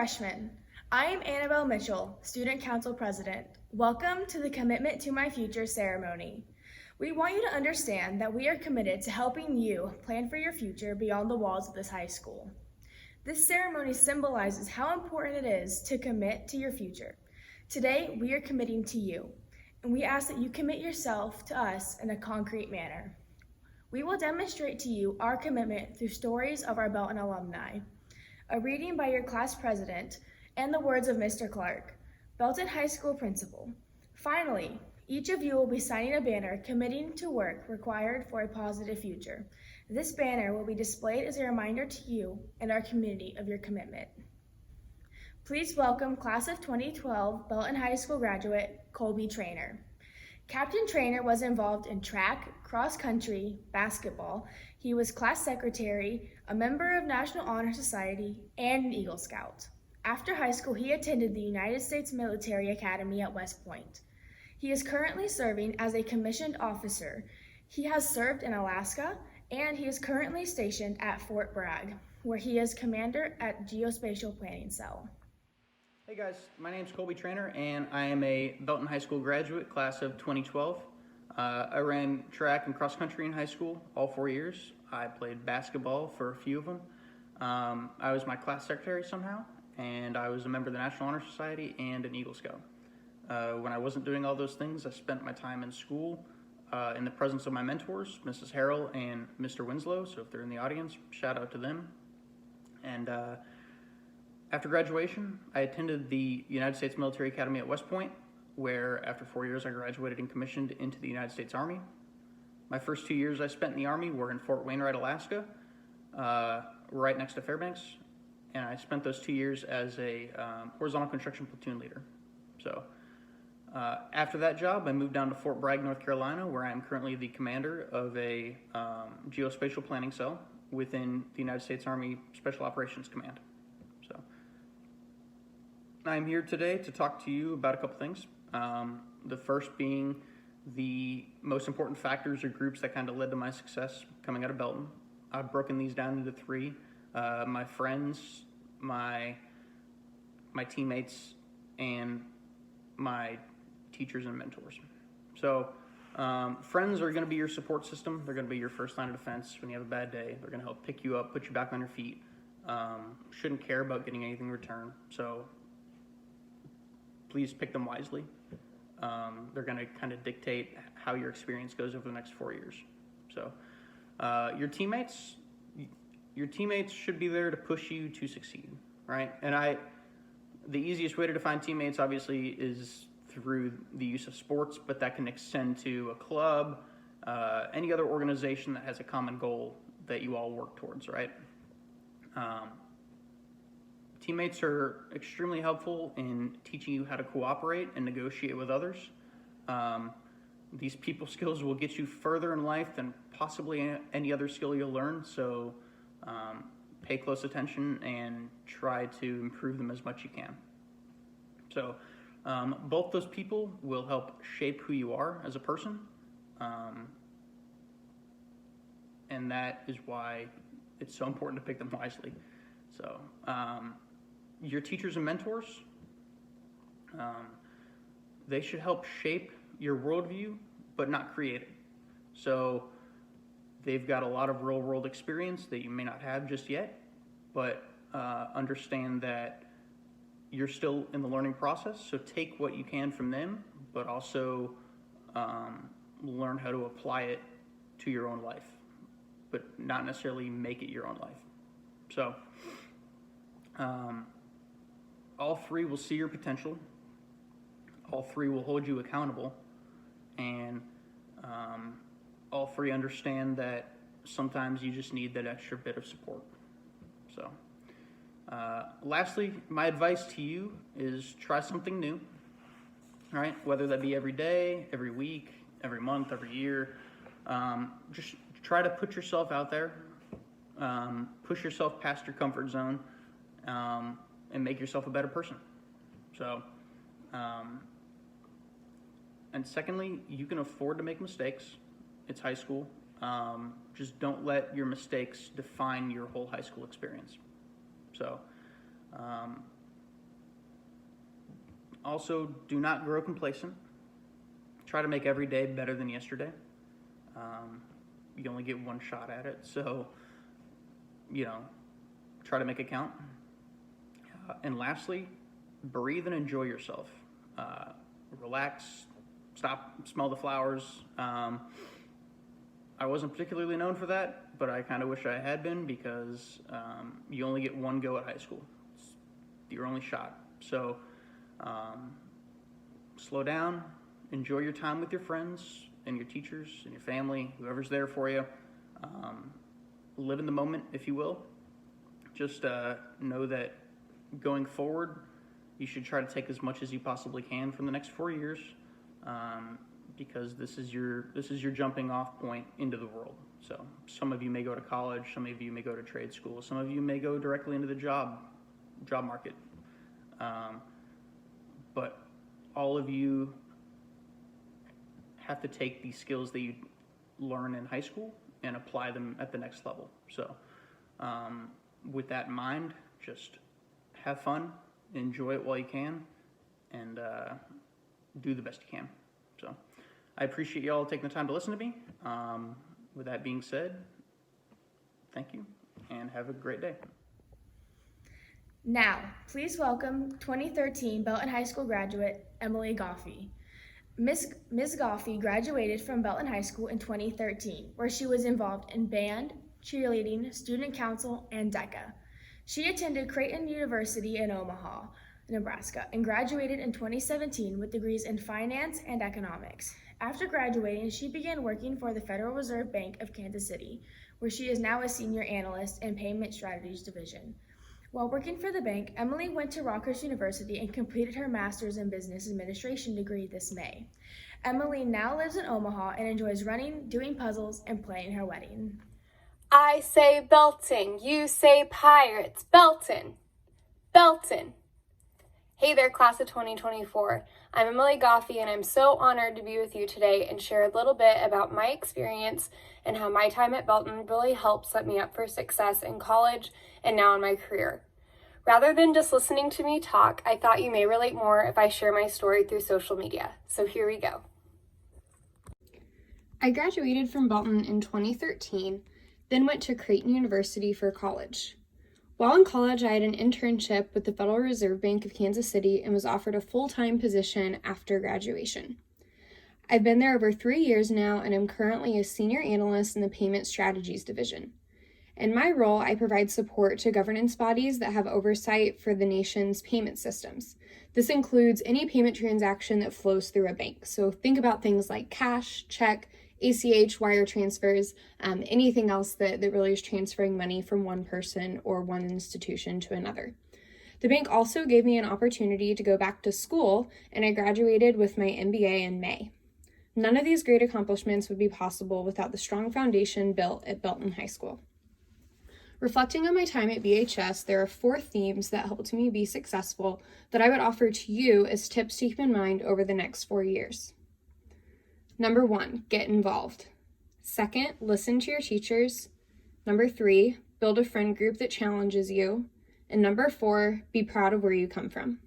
freshmen. I am Annabelle Mitchell, Student Council President. Welcome to the Commitment to My Future ceremony. We want you to understand that we are committed to helping you plan for your future beyond the walls of this high school. This ceremony symbolizes how important it is to commit to your future. Today, we are committing to you, and we ask that you commit yourself to us in a concrete manner. We will demonstrate to you our commitment through stories of our Belton alumni, a reading by your class president, and the words of Mr. Clark, Belton High School principal. Finally, each of you will be signing a banner committing to work required for a positive future. This banner will be displayed as a reminder to you and our community of your commitment. Please welcome Class of 2012 Belton High School graduate, Colby Trainer. Captain Trainer was involved in track, cross country, basketball. He was class secretary, a member of National Honor Society, and an Eagle Scout. After high school, he attended the United States Military Academy at West Point. He is currently serving as a commissioned officer. He has served in Alaska, and he is currently stationed at Fort Bragg, where he is commander at Geospatial Planning Cell. Hey guys, my name's Colby Trainer and I am a Belton High School graduate, class of 2012. I ran track and cross country in high school all 4 years. I played basketball for a few of them. I was my class secretary somehow, and I was a member of the National Honor Society and an Eagle Scout. When I wasn't doing all those things, I spent my time in school in the presence of my mentors, Mrs. Harrell and Mr. Winslow, so if they're in the audience, shout out to them. And after graduation, I attended the United States Military Academy at West Point, where after 4 years I graduated and commissioned into the United States Army. My first 2 years I spent in the Army were in Fort Wainwright, Alaska, right next to Fairbanks, and I spent those 2 years as a horizontal construction platoon leader. So after that job, I moved down to Fort Bragg, North Carolina, where I am currently the commander of a geospatial planning cell within the United States Army Special Operations Command. I'm here today to talk to you about a couple things. The first being the most important factors or groups that kind of led to my success coming out of Belton. I've broken these down into three: my friends, my teammates, and my teachers and mentors. So friends are going to be your support system. They're going to be your first line of defense when you have a bad day. They're going to help pick you up, put you back on your feet. Shouldn't care about getting anything in return. So please pick them wisely. They're going to kind of dictate how your experience goes over the next 4 years. So your teammates should be there to push you to succeed, right? And the easiest way to define teammates obviously is through the use of sports, but that can extend to a club, any other organization that has a common goal that you all work towards, right? Teammates are extremely helpful in teaching you how to cooperate and negotiate with others. These people skills will get you further in life than possibly any other skill you'll learn, so pay close attention and try to improve them as much as you can. So both those people will help shape who you are as a person, and that is why it's so important to pick them wisely. So your teachers and mentors, they should help shape your worldview, but not create it. So they've got a lot of real world experience that you may not have just yet, but understand that you're still in the learning process. So take what you can from them, but also learn how to apply it to your own life, but not necessarily make it your own life. So all three will see your potential. All three will hold you accountable, and all three understand that sometimes you just need that extra bit of support. So lastly, my advice to you is try something new, all right? Whether that be every day, every week, every month, every year. Just try to put yourself out there, push yourself past your comfort zone, and make yourself a better person. So, and secondly, you can afford to make mistakes. It's high school. Just don't let your mistakes define your whole high school experience. So, Also, do not grow complacent. Try to make every day better than yesterday. You only get one shot at it, so, try to make it count. And lastly, breathe and enjoy yourself. Relax, stop, smell the flowers. I wasn't particularly known for that, but I kind of wish I had been, because you only get one go at high school. It's your only shot. So slow down, enjoy your time with your friends and your teachers and your family, whoever's there for you. Live in the moment, if you will. Just know that going forward, you should try to take as much as you possibly can from the next 4 years, because this is your jumping off point into the world. So some of you may go to college, some of you may go to trade school, some of you may go directly into the job market. But all of you have to take these skills that you learn in high school and apply them at the next level. So with that in mind, just have fun, enjoy it while you can, and do the best you can. So I appreciate y'all taking the time to listen to me. With that being said, thank you and have a great day. Now, please welcome 2013 Belton High School graduate, Emily Goffey. Ms. Goffey graduated from Belton High School in 2013, where she was involved in band, cheerleading, student council, and DECA. She attended Creighton University in Omaha, Nebraska, and graduated in 2017 with degrees in finance and economics. After graduating, she began working for the Federal Reserve Bank of Kansas City, where she is now a senior analyst in Payment Strategies Division. While working for the bank, Emily went to Rockhurst University and completed her master's in business administration degree this May. Emily now lives in Omaha and enjoys running, doing puzzles, and planning her wedding. I say belting, you say pirates. Belton. Belton. Hey there, class of 2024. I'm Emily Goffey, and I'm so honored to be with you today and share a little bit about my experience and how my time at Belton really helped set me up for success in college and now in my career. Rather than just listening to me talk, I thought you may relate more if I share my story through social media. So here we go. I graduated from Belton in 2013, then went to Creighton University for college. While in college, I had an internship with the Federal Reserve Bank of Kansas City and was offered a full-time position after graduation. I've been there over 3 years now and am currently a senior analyst in the Payment Strategies Division. In my role, I provide support to governance bodies that have oversight for the nation's payment systems. This includes any payment transaction that flows through a bank. So think about things like cash, check, ACH, wire transfers, anything else that really is transferring money from one person or one institution to another. The bank also gave me an opportunity to go back to school, and I graduated with my MBA in May. None of these great accomplishments would be possible without the strong foundation built at Belton High School. Reflecting on my time at BHS, there are 4 themes that helped me be successful that I would offer to you as tips to keep in mind over the next 4 years. Number 1, get involved. 2nd, listen to your teachers. Number 3, build a friend group that challenges you. And number 4, be proud of where you come from.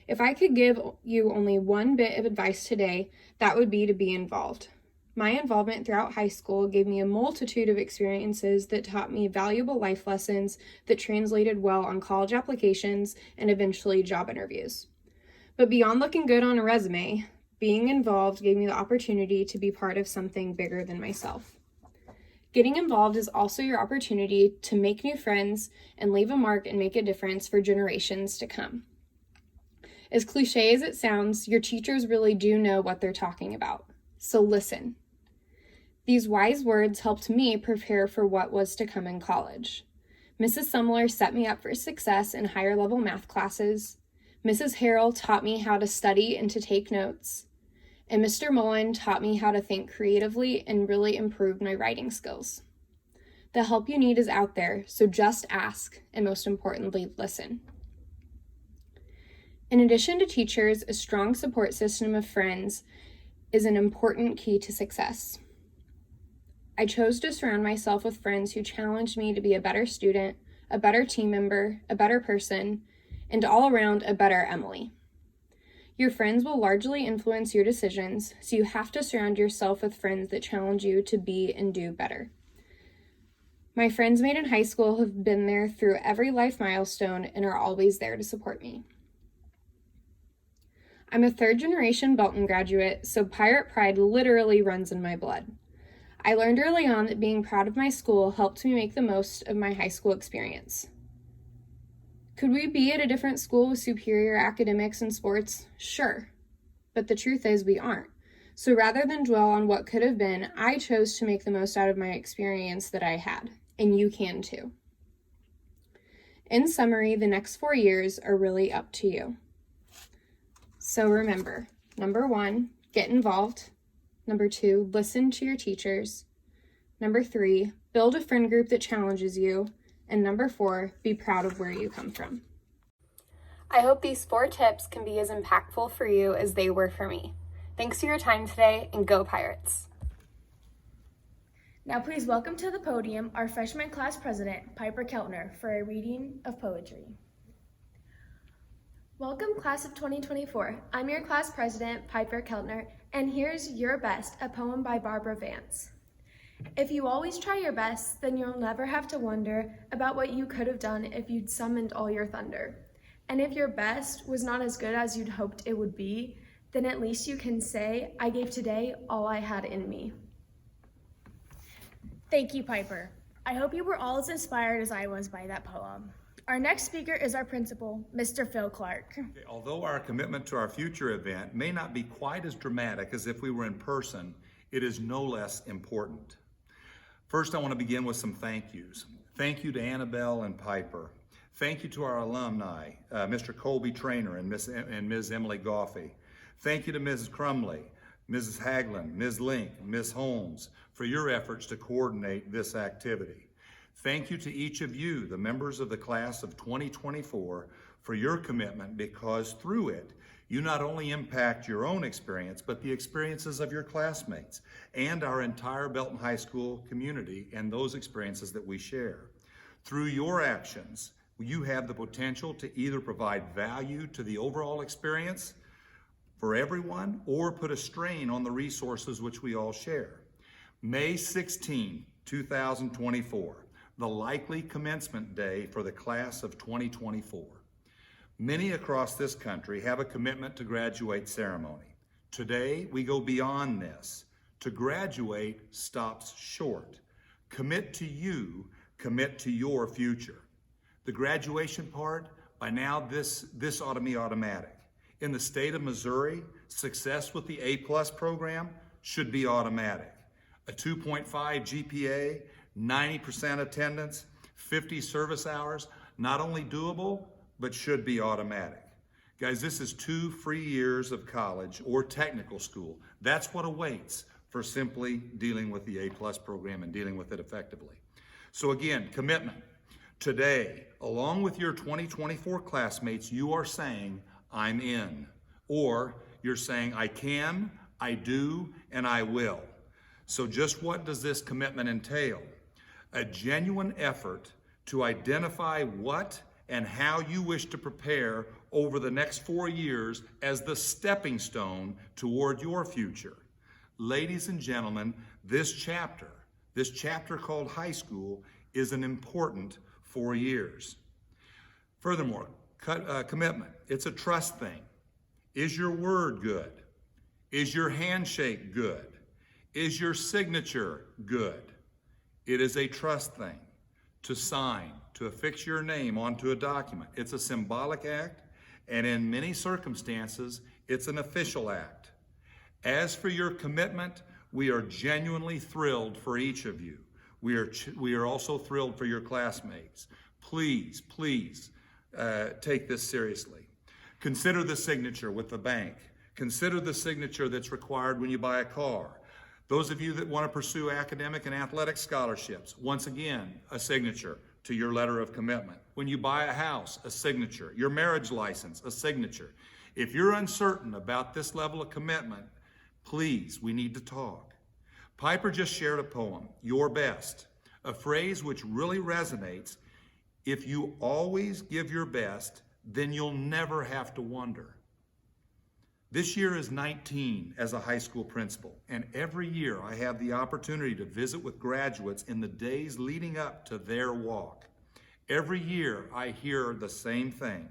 If I could give you only one bit of advice today, that would be to be involved. My involvement throughout high school gave me a multitude of experiences that taught me valuable life lessons that translated well on college applications and eventually job interviews. But beyond looking good on a resume, being involved gave me the opportunity to be part of something bigger than myself. Getting involved is also your opportunity to make new friends and leave a mark and make a difference for generations to come. As cliche as it sounds, your teachers really do know what they're talking about. So listen. These wise words helped me prepare for what was to come in college. Mrs. Sumler set me up for success in higher level math classes. Mrs. Harrell taught me how to study and to take notes. And Mr. Mullen taught me how to think creatively and really improved my writing skills. The help you need is out there, so just ask, and most importantly, listen. In addition to teachers, a strong support system of friends is an important key to success. I chose to surround myself with friends who challenged me to be a better student, a better team member, a better person, and all around a better Emily. Your friends will largely influence your decisions, so you have to surround yourself with friends that challenge you to be and do better. My friends made in high school have been there through every life milestone and are always there to support me. I'm a third-generation Belton graduate, so pirate pride literally runs in my blood. I learned early on that being proud of my school helped me make the most of my high school experience. Could we be at a different school with superior academics and sports? Sure. But the truth is we aren't. So rather than dwell on what could have been, I chose to make the most out of my experience that I had. And you can too. In summary, the next 4 years are really up to you. So remember, number 1, get involved. Number 2, listen to your teachers. Number 3, build a friend group that challenges you. And number 4, be proud of where you come from. I hope these 4 tips can be as impactful for you as they were for me. Thanks for your time today, and go Pirates! Now please welcome to the podium our freshman class president, Piper Keltner, for a reading of poetry. Welcome, class of 2024. I'm your class president, Piper Keltner, and here's Your Best, a poem by Barbara Vance. If you always try your best, then you'll never have to wonder about what you could have done if you'd summoned all your thunder. And if your best was not as good as you'd hoped it would be, then at least you can say, I gave today all I had in me. Thank you, Piper. I hope you were all as inspired as I was by that poem. Our next speaker is our principal, Mr. Phil Clark. Although our commitment to our future event may not be quite as dramatic as if we were in person, it is no less important. First, I want to begin with some thank yous. Thank you to Annabelle and Piper. Thank you to our alumni, Mr. Colby Trainer and Ms. Emily Goffey. Thank you to Mrs. Crumley, Mrs. Haglund, Ms. Link, Ms. Holmes, for your efforts to coordinate this activity. Thank you to each of you, the members of the class of 2024, for your commitment, because through it, you not only impact your own experience, but the experiences of your classmates and our entire Belton High School community and those experiences that we share. Through your actions, you have the potential to either provide value to the overall experience for everyone or put a strain on the resources which we all share. May 16, 2024, the likely commencement day for the class of 2024. Many across this country have a commitment to graduate ceremony. Today, we go beyond this. To graduate stops short. Commit to you, commit to your future. The graduation part, by now this ought to be automatic. In the state of Missouri, success with the A+ program should be automatic. A 2.5 GPA, 90% attendance, 50 service hours, not only doable, but should be automatic. Guys, this is 2 free years of college or technical school. That's what awaits for simply dealing with the A+ program and dealing with it effectively. So again, commitment. Today, along with your 2024 classmates, you are saying, I'm in. Or you're saying, I can, I do, and I will. So just what does this commitment entail? A genuine effort to identify what and how you wish to prepare over the next 4 years as the stepping stone toward your future. Ladies and gentlemen, this chapter called high school, is an important 4 years. Furthermore, commitment, it's a trust thing. Is your word good? Is your handshake good? Is your signature good? It is a trust thing. To sign, to affix your name onto a document. It's a symbolic act, and in many circumstances, it's an official act. As for your commitment, we are genuinely thrilled for each of you. We are also thrilled for your classmates. Please take this seriously. Consider the signature with the bank. Consider the signature that's required when you buy a car. Those of you that want to pursue academic and athletic scholarships, once again, a signature to your letter of commitment. When you buy a house, a signature. Your marriage license, a signature. If you're uncertain about this level of commitment, please, we need to talk. Piper just shared a poem, Your Best, a phrase which really resonates. If you always give your best, then you'll never have to wonder. This year is 19 as a high school principal, and every year I have the opportunity to visit with graduates in the days leading up to their walk. Every year I hear the same thing.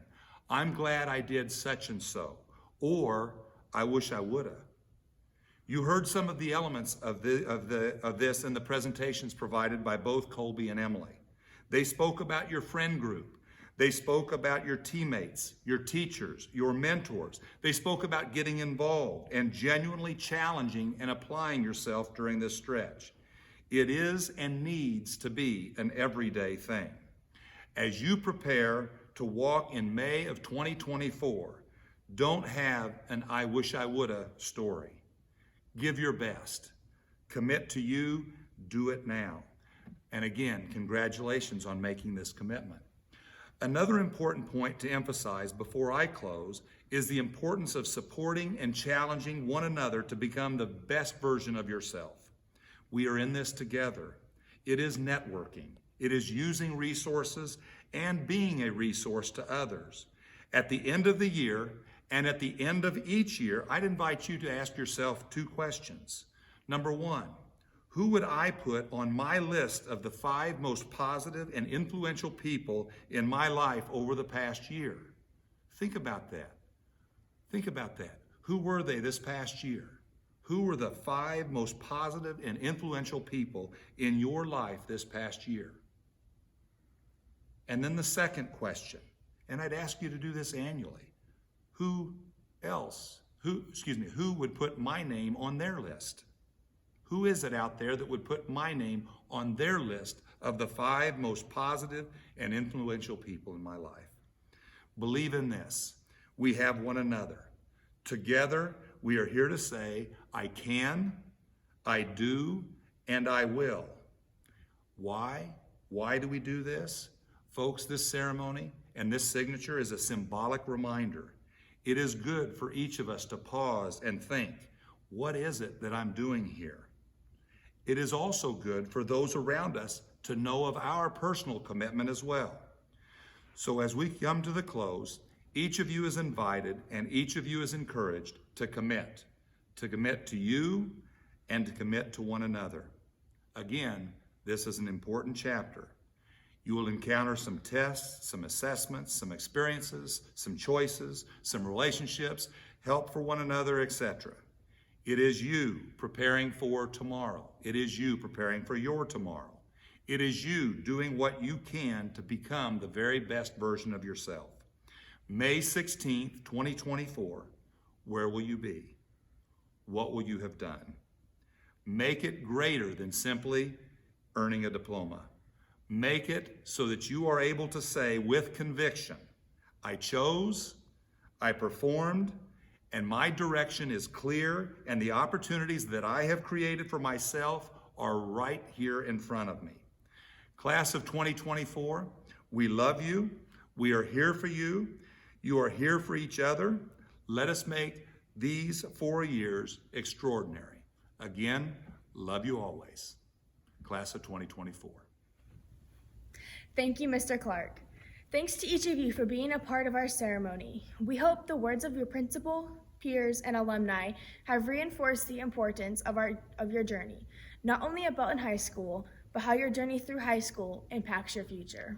I'm glad I did such and so, or I wish I woulda. You heard some of the elements of this in the presentations provided by both Colby and Emily. They spoke about your friend group. They spoke about your teammates, your teachers, your mentors. They spoke about getting involved and genuinely challenging and applying yourself during this stretch. It is and needs to be an everyday thing. As you prepare to walk in May of 2024, don't have an I wish I woulda story. Give your best. Commit to you. Do it now. And again, congratulations on making this commitment. Another important point to emphasize before I close is the importance of supporting and challenging one another to become the best version of yourself. We are in this together. It is networking. It is using resources and being a resource to others. At the end of the year and at the end of each year, I'd invite you to ask yourself 2 questions. Number 1, who would I put on my list of the 5 most positive and influential people in my life over the past year? Think about that. Think about that. Who were they this past year? Who were the 5 most positive and influential people in your life this past year? And then the second question, and I'd ask you to do this annually. Who would put my name on their list? Who is it out there that would put my name on their list of the 5 most positive and influential people in my life? Believe in this. We have one another. Together, we are here to say, I can, I do, and I will. Why? Why do we do this? Folks, this ceremony and this signature is a symbolic reminder. It is good for each of us to pause and think, what is it that I'm doing here? It is also good for those around us to know of our personal commitment as well. So as we come to the close, each of you is invited and each of you is encouraged to commit to you and to commit to one another. Again, this is an important chapter. You will encounter some tests, some assessments, some experiences, some choices, some relationships, help for one another, etc. It is you preparing for tomorrow. It is you preparing for your tomorrow. It is you doing what you can to become the very best version of yourself. May 16th, 2024, where will you be? What will you have done? Make it greater than simply earning a diploma. Make it so that you are able to say with conviction, I chose, I performed, and my direction is clear, and the opportunities that I have created for myself are right here in front of me. Class of 2024, we love you. We are here for you. You are here for each other. Let us make these 4 years extraordinary. Again, love you always. Class of 2024. Thank you, Mr. Clark. Thanks to each of you for being a part of our ceremony. We hope the words of your principal, peers, and alumni have reinforced the importance of your journey, not only at Belton High School, but how your journey through high school impacts your future.